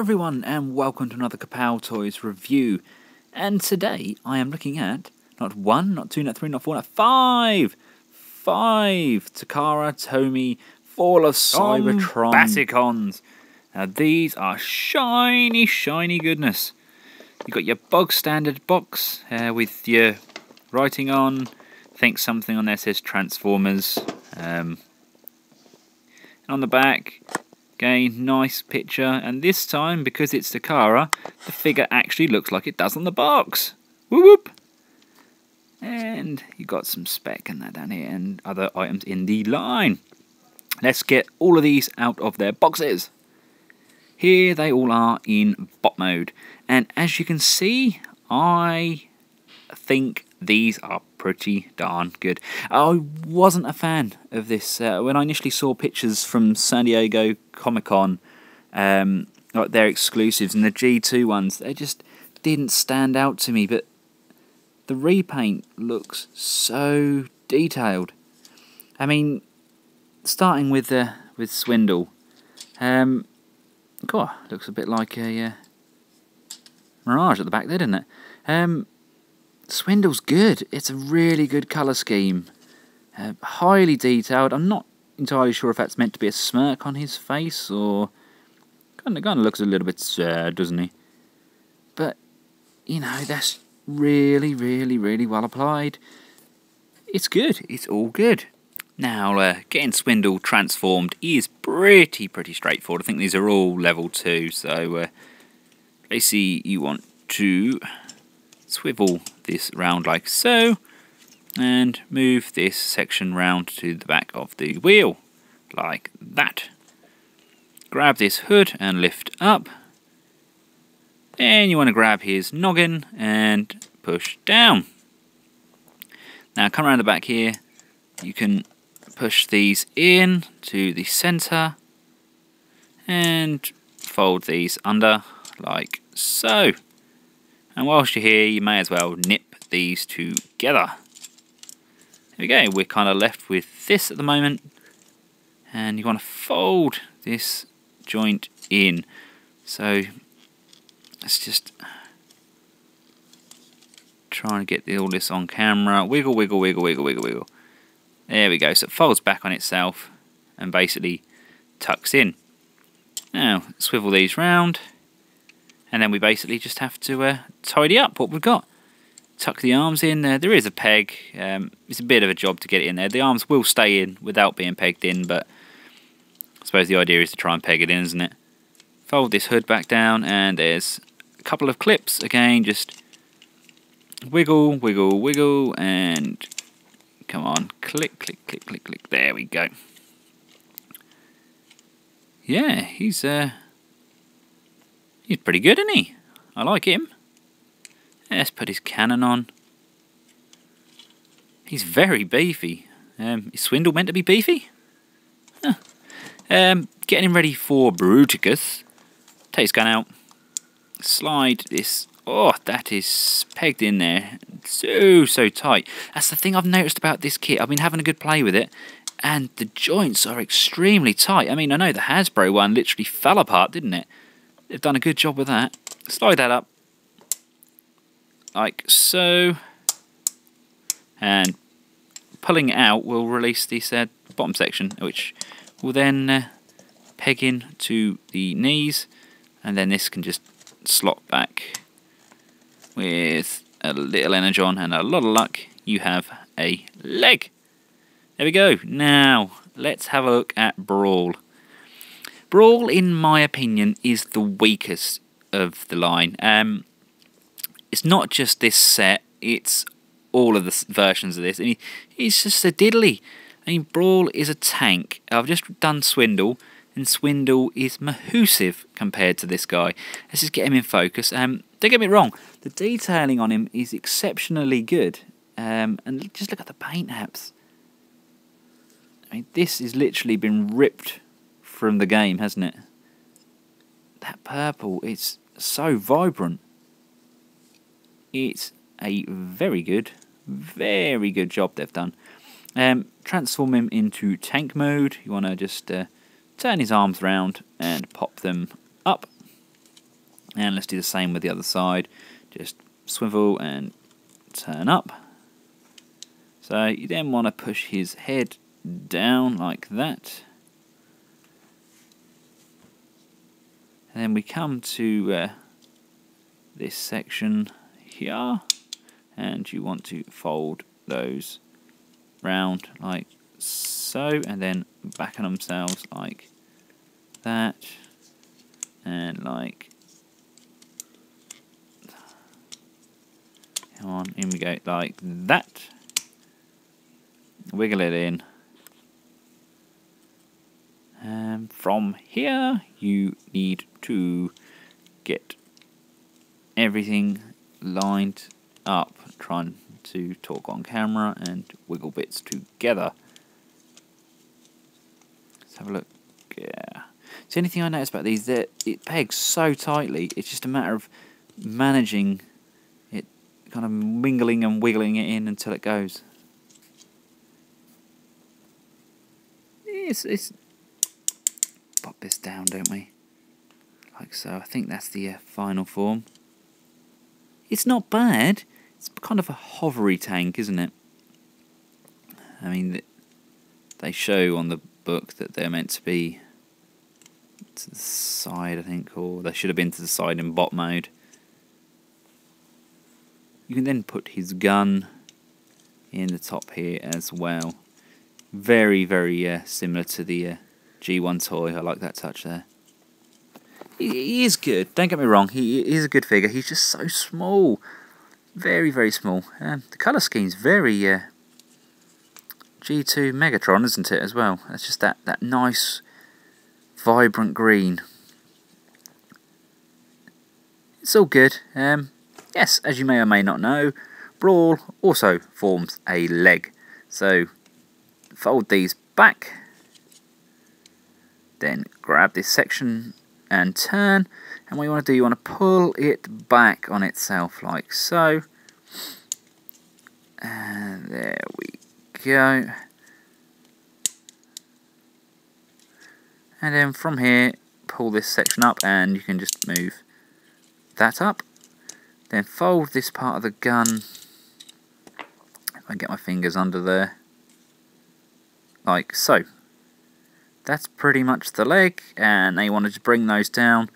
everyone, and welcome to another Kapowtoys review. And today I am looking at not one, not two, not three, not four, not five Takara Tomy Fall of Cybertron Baticons. Now these are shiny goodness. You've got your bog standard box with your writing on. I think something on there says Transformers. And on the back, again, nice picture, and this time, because it's Takara, the figure actually looks like it does on the box. Whoop whoop! And you got some spec and that down here, and other items in the line. Let's get all of these out of their boxes. Here they all are in bot mode, and as you can see, I think these are pretty darn good. I wasn't a fan of this when I initially saw pictures from San Diego Comic-Con, like their exclusives and the G2 ones. They just didn't stand out to me, but the repaint looks so detailed. I mean, starting with Swindle, God, looks a bit like a Mirage at the back there, doesn't it? Swindle's good. It's a really good colour scheme. Highly detailed. I'm not entirely sure if that's meant to be a smirk on his face, or kind of looks a little bit sad, doesn't he? But, you know, that's really well applied. It's good. It's all good. Now, getting Swindle transformed is pretty straightforward. I think these are all level 2, so basically you want to swivel this round like so, and move this section round to the back of the wheel, like that. Grab this hood and lift up. Then you want to grab his noggin and push down. Now come around the back here, you can push these in to the centre and fold these under like so. And whilst you're here, you may as well nip these together. There we go, we're kind of left with this at the moment. And you want to fold this joint in. So, let's just try and get all this on camera. Wiggle. There we go, so it folds back on itself and basically tucks in. Now, swivel these round. And then we basically just have to tidy up what we've got. Tuck the arms in. There is a peg. It's a bit of a job to get it in there. The arms will stay in without being pegged in, but I suppose the idea is to try and peg it in, isn't it? Fold this hood back down, and there's a couple of clips. Again, just wiggle, and come on, click. There we go. Yeah, he's pretty good, isn't he? I like him. Let's put his cannon on. He's very beefy. Is Swindle meant to be beefy? Huh. Getting him ready for Bruticus. Take his gun out. Slide this. Oh, that is pegged in there. So tight. That's the thing I've noticed about this kit. I've been having a good play with it, and the joints are extremely tight. I mean, I know the Hasbro one literally fell apart, didn't it? They've done a good job with that. Slide that up like so, and pulling it out will release this bottom section, which will then peg in to the knees, and then this can just slot back. With a little energon and a lot of luck, you have a leg. There we go. Now let's have a look at Brawl. Brawl, in my opinion, is the weakest of the line. It's not just this set, it's all of the versions of this. I mean, it's just a diddly. I mean, Brawl is a tank. I've just done Swindle, and Swindle is mahoosive compared to this guy. Let's just get him in focus. Don't get me wrong, the detailing on him is exceptionally good. And just look at the paint apps. I mean, this has literally been ripped from the game, hasn't it? That purple, it's so vibrant. It's a very good job they've done. Transform him into tank mode. You want to just turn his arms round and pop them up. And let's do the same with the other side. Just swivel and turn up. So you then want to push his head down like that. And then we come to this section here, and you want to fold those round like so, and then back on themselves like that, and like, come on, in we go, like that. Wiggle it in. From here, you need to get everything lined up. Trying to talk on camera and wiggle bits together. Let's have a look. Yeah. See, anything I notice about these, that it pegs so tightly. It's just a matter of managing it, kind of mingling and wiggling it in until it goes. It's pop this down, don't we? Like so. I think that's the final form. It's not bad. It's kind of a hovery tank, isn't it? I mean, they show on the book that they're meant to be to the side, I think, or they should have been to the side in bot mode. You can then put his gun in the top here as well. Very, very similar to the G1 toy. I like that touch there. He is good, don't get me wrong, he is a good figure. He's just so small. Very, very small. The colour scheme's very G2 Megatron, isn't it, as well? It's just that nice, vibrant green. It's all good. Yes, as you may or may not know, Brawl also forms a leg. So, fold these back. Then grab this section and turn, and what you want to do, you want to pull it back on itself like so, and there we go. And then from here, pull this section up, and you can just move that up. Then fold this part of the gun, if I get my fingers under there, like so. That's pretty much the leg, and they wanted to bring those down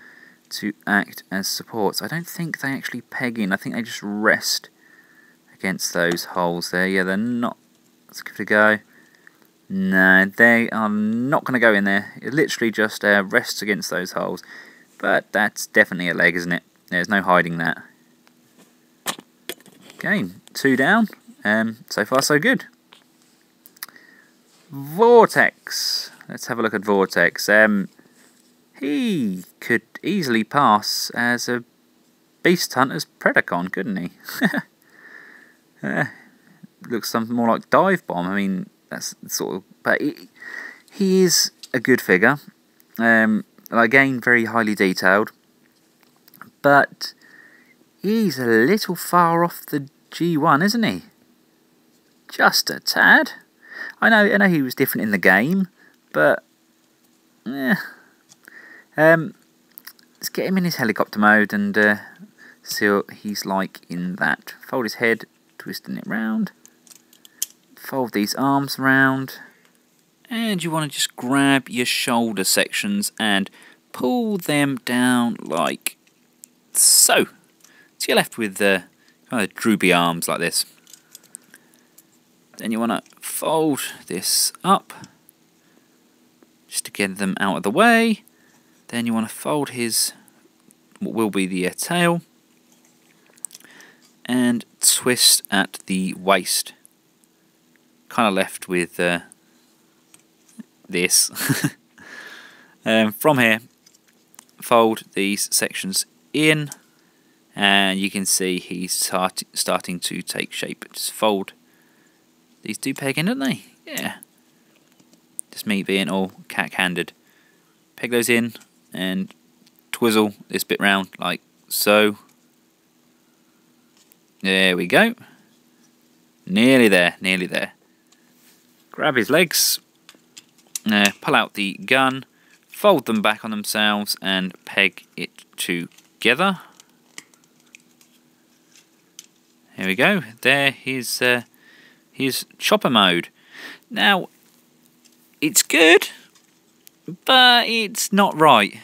to act as supports. I don't think they actually peg in. I think they just rest against those holes there. Yeah, they're not. Let's give it a go. No, they are not going to go in there. It literally just rests against those holes. But that's definitely a leg, isn't it? There's no hiding that. Okay, 2 down. So far, so good. Vortex. Let's have a look at Vortex. He could easily pass as a Beast Hunter's Predacon, couldn't he? Looks something more like Dive Bomb. I mean, that's sort of... But he is a good figure. Again, very highly detailed. But he's a little far off the G1, isn't he? Just a tad. I know he was different in the game, but let's get him in his helicopter mode and see what he's like in that. Fold his head, twisting it round. Fold these arms round, and you want to just grab your shoulder sections and pull them down like so. So you're left with kind of droopy arms like this. Then you want to fold this up just to get them out of the way. Then you want to fold his, what will be the tail, and twist at the waist. Kind of left with this. From here, fold these sections in, and you can see he's starting to take shape. Just fold. These do peg in, don't they? Yeah. Just me being all cack-handed. Peg those in and twizzle this bit round like so. There we go. Nearly there, nearly there. Grab his legs, pull out the gun, fold them back on themselves and peg it together. together. There we go. There is his chopper mode. Now, it's good, but it's not right.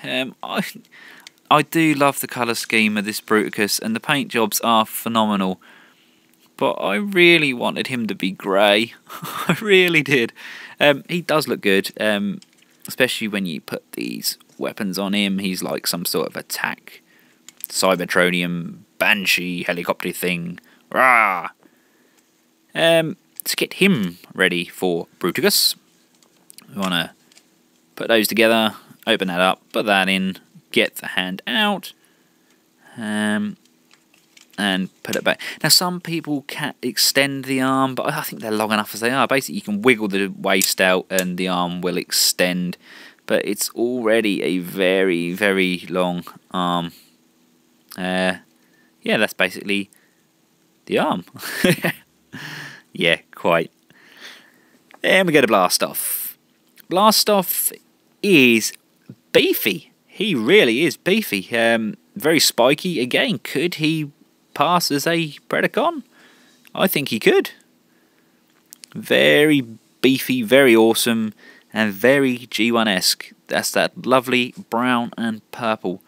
I do love the colour scheme of this Bruticus, and the paint jobs are phenomenal. But I really wanted him to be grey. I really did. He does look good, especially when you put these weapons on him. He's like some sort of attack Cybertronium Banshee helicopter thing. Rah! To get him ready for Bruticus, we want to put those together, open that up, put that in, get the hand out, and put it back. Now, some people can extend the arm, but I think they're long enough as they are. Basically, you can wiggle the waist out and the arm will extend, but it's already a very, very long arm. Yeah, that's basically the arm. Yeah, quite. Then we go to Blastoff. Blastoff is beefy. He really is beefy. Very spiky. Again, could he pass as a Predacon? I think he could. Very beefy, very awesome, and very G1-esque. That's that lovely brown and purple.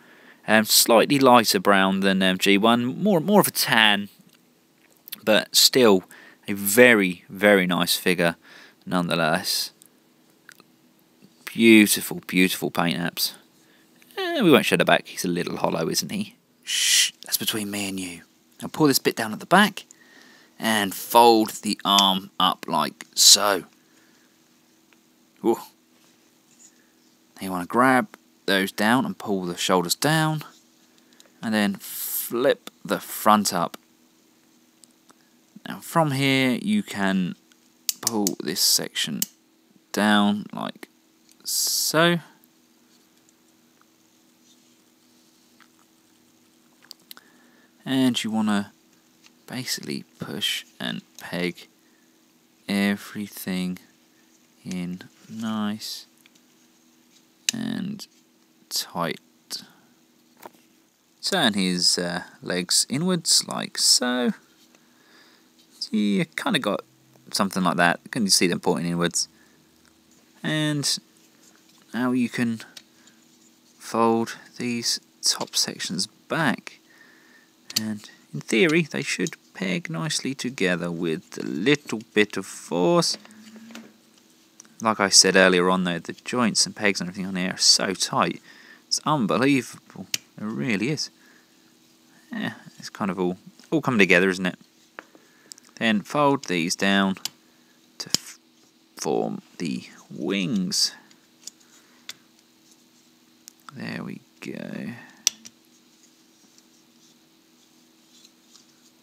Slightly lighter brown than G1. More of a tan, but still a very, very nice figure nonetheless. Beautiful, beautiful paint apps. We won't show the back. He's a little hollow, isn't he? Shh, that's between me and you. Now pull this bit down at the back and fold the arm up like so. Ooh. You want to grab those down and pull the shoulders down, and then flip the front up. Now from here you can pull this section down like so. And you want to basically push and peg everything in nice and tight. Turn his legs inwards like so. You kind of got something like that. Can you see them pointing inwards? And now you can fold these top sections back. And in theory, they should peg nicely together with a little bit of force. Like I said earlier on though, the joints and pegs and everything on here are so tight. It's unbelievable. It really is. Yeah, it's kind of all coming together, isn't it? Then fold these down to form the wings. There we go.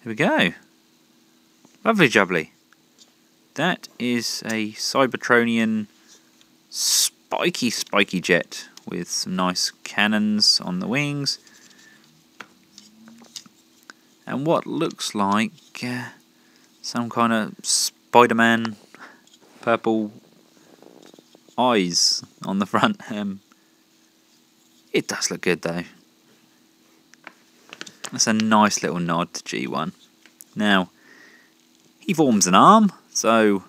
There we go. Lovely jubbly. That is a Cybertronian spiky jet with some nice cannons on the wings. And what looks like some kind of Spider-Man purple eyes on the front. It does look good though. That's a nice little nod to G1. Now, he forms an arm, so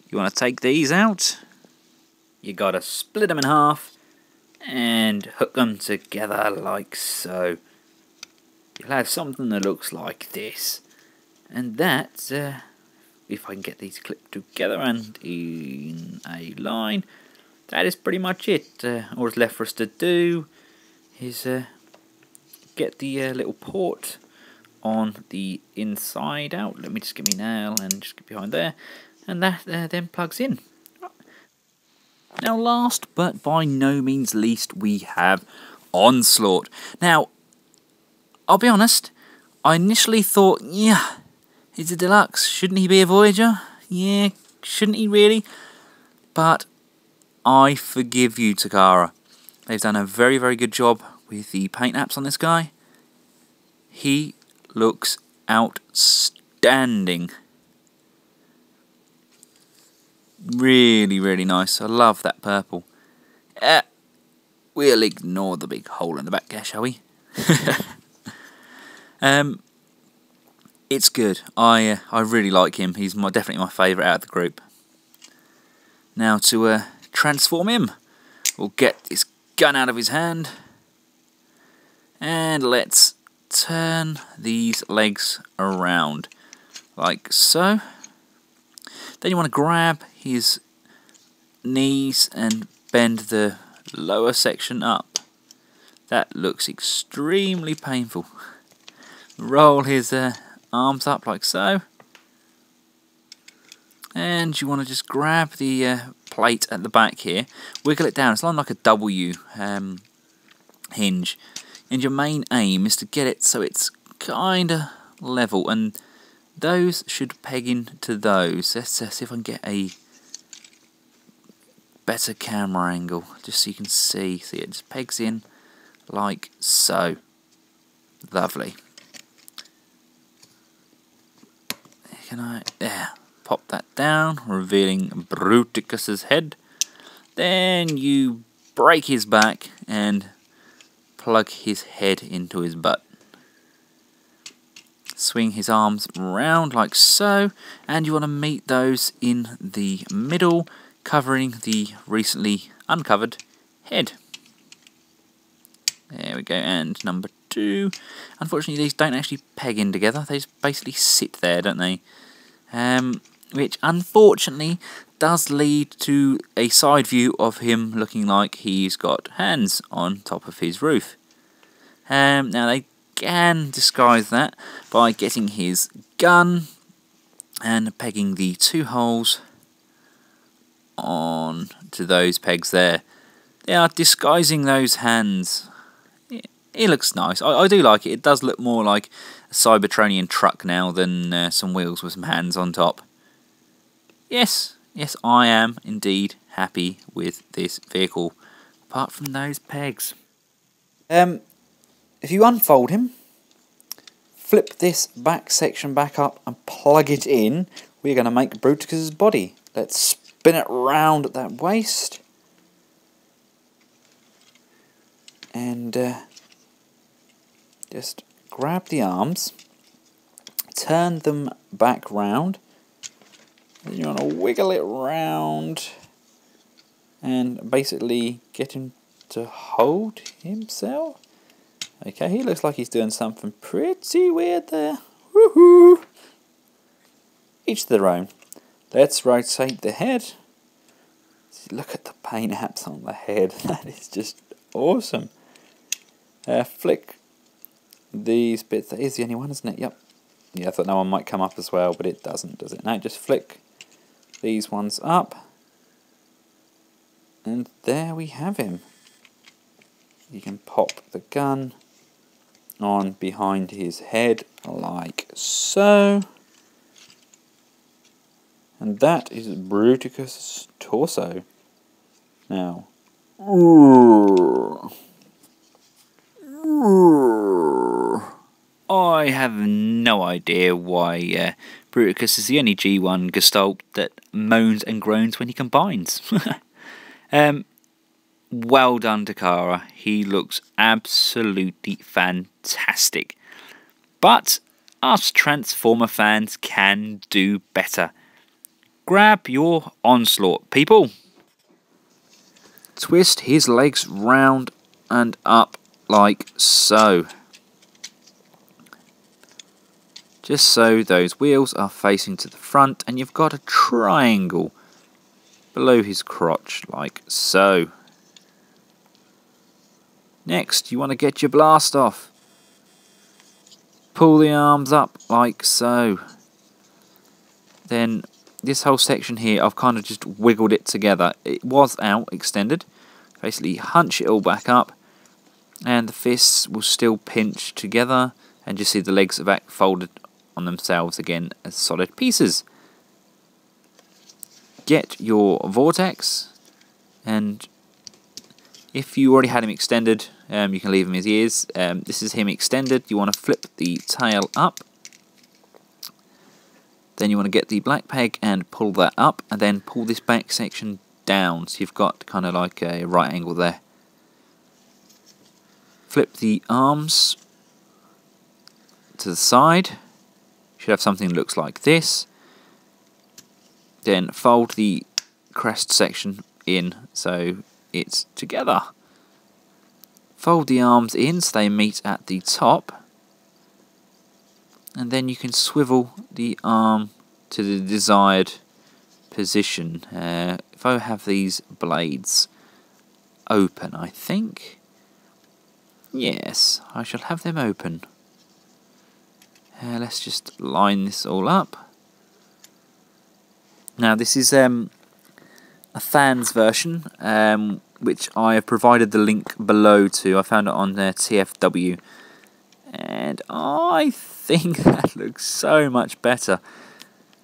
you want to take these out. You got to split them in half and hook them together like so. You'll have something that looks like this. And that, if I can get these clipped together and in a line, that is pretty much it. All that's left for us to do is get the little port on the inside out. Let me just get my nail and just get behind there. And that then plugs in. Now last but by no means least, we have Onslaught. Now, I'll be honest, I initially thought, yeah, he's a deluxe. Shouldn't he be a Voyager? Yeah, shouldn't he really? But I forgive you, Takara. They've done a very, very good job with the paint apps on this guy. He looks outstanding. Really, really nice. I love that purple. We'll ignore the big hole in the back there, shall we? It's good. I really like him. He's definitely my favourite out of the group. Now to transform him, we'll get this gun out of his hand, and let's turn these legs around like so. Then you want to grab his knees and bend the lower section up. That looks extremely painful. Roll his arms up like so, and you want to just grab the plate at the back here, wiggle it down. It's like a W hinge, and your main aim is to get it so it's kinda level, and those should peg into those. Let's see if I can get a better camera angle, just so you can see. See, it just pegs in like so. Lovely. There, pop that down, revealing Bruticus's head. Then you break his back and plug his head into his butt. Swing his arms round like so, and you want to meet those in the middle, covering the recently uncovered head. There we go, and number 2. Unfortunately, these don't actually peg in together. They just basically sit there, don't they? Which unfortunately does lead to a side view of him looking like he's got hands on top of his roof. Now they can disguise that by getting his gun and pegging the 2 holes on to those pegs there. They are disguising those hands. It looks nice. I do like it. It does look more like a Cybertronian truck now than some wheels with some hands on top. Yes, I am indeed happy with this vehicle, apart from those pegs. If you unfold him, flip this back section back up and plug it in, we're going to make Bruticus's body. Let's spin it round at that waist. And just grab the arms, turn them back round, then you want to wiggle it round and basically get him to hold himself. Okay, he looks like he's doing something pretty weird there. Woohoo! Each to their own. Let's rotate the head. Look at the paint apps on the head. That is just awesome. Flick these bits. That is the only one, isn't it? Yep. Yeah, I thought that one might come up as well, but it doesn't, does it? No, just flick these ones up. And there we have him. You can pop the gun on behind his head like so. And that is Bruticus' torso. Now, I have no idea why Bruticus is the only G1 Gestalt that moans and groans when he combines. Well done, Takara. He looks absolutely fantastic. But us Transformer fans can do better. Grab your onslaught, people. Twist his legs round and up like so. Just so those wheels are facing to the front, and you've got a triangle below his crotch like so. Next, you want to get your blast off. Pull the arms up like so. Then this whole section here, I've kind of just wiggled it together. It was out extended. Basically hunch it all back up, and the fists will still pinch together, and you see the legs are back folded on themselves again as solid pieces. Get your vortex, and if you already had him extended, you can leave him as he is. This is him extended. You want to flip the tail up. Then you want to get the black peg and pull that up, and then pull this back section down. So you've got kind of like a right angle there. Flip the arms to the side. Should have something that looks like this. Then fold the crest section in so it's together. Fold the arms in so they meet at the top. And then you can swivel the arm to the desired position. If I have these blades open, I think. Yes, I shall have them open. Let's just line this all up. Now this is a fans version, which I have provided the link below to. I found it on their TFW, and I think that looks so much better.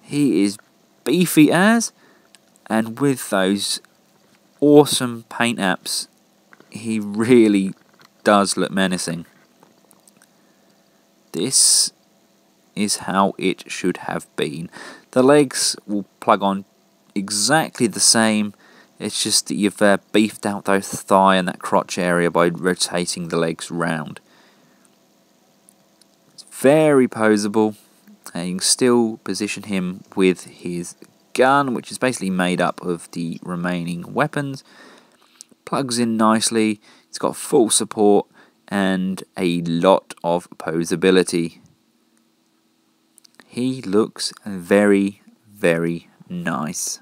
He is beefy as, and with those awesome paint apps, he really does look menacing. This is how it should have been. The legs will plug on exactly the same. It's just that you've beefed out those thigh and that crotch area by rotating the legs round. It's very poseable, and you can still position him with his gun, which is basically made up of the remaining weapons. Plugs in nicely. It's got full support and a lot of posability. He looks very, very nice.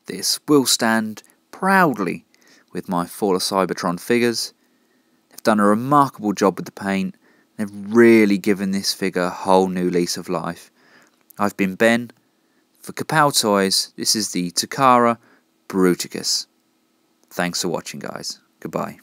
This will stand proudly with my Fall of Cybertron figures. They've done a remarkable job with the paint. They've really given this figure a whole new lease of life. I've been Ben. For Kapowtoys, this is the Takara Bruticus. Thanks for watching, guys. Goodbye.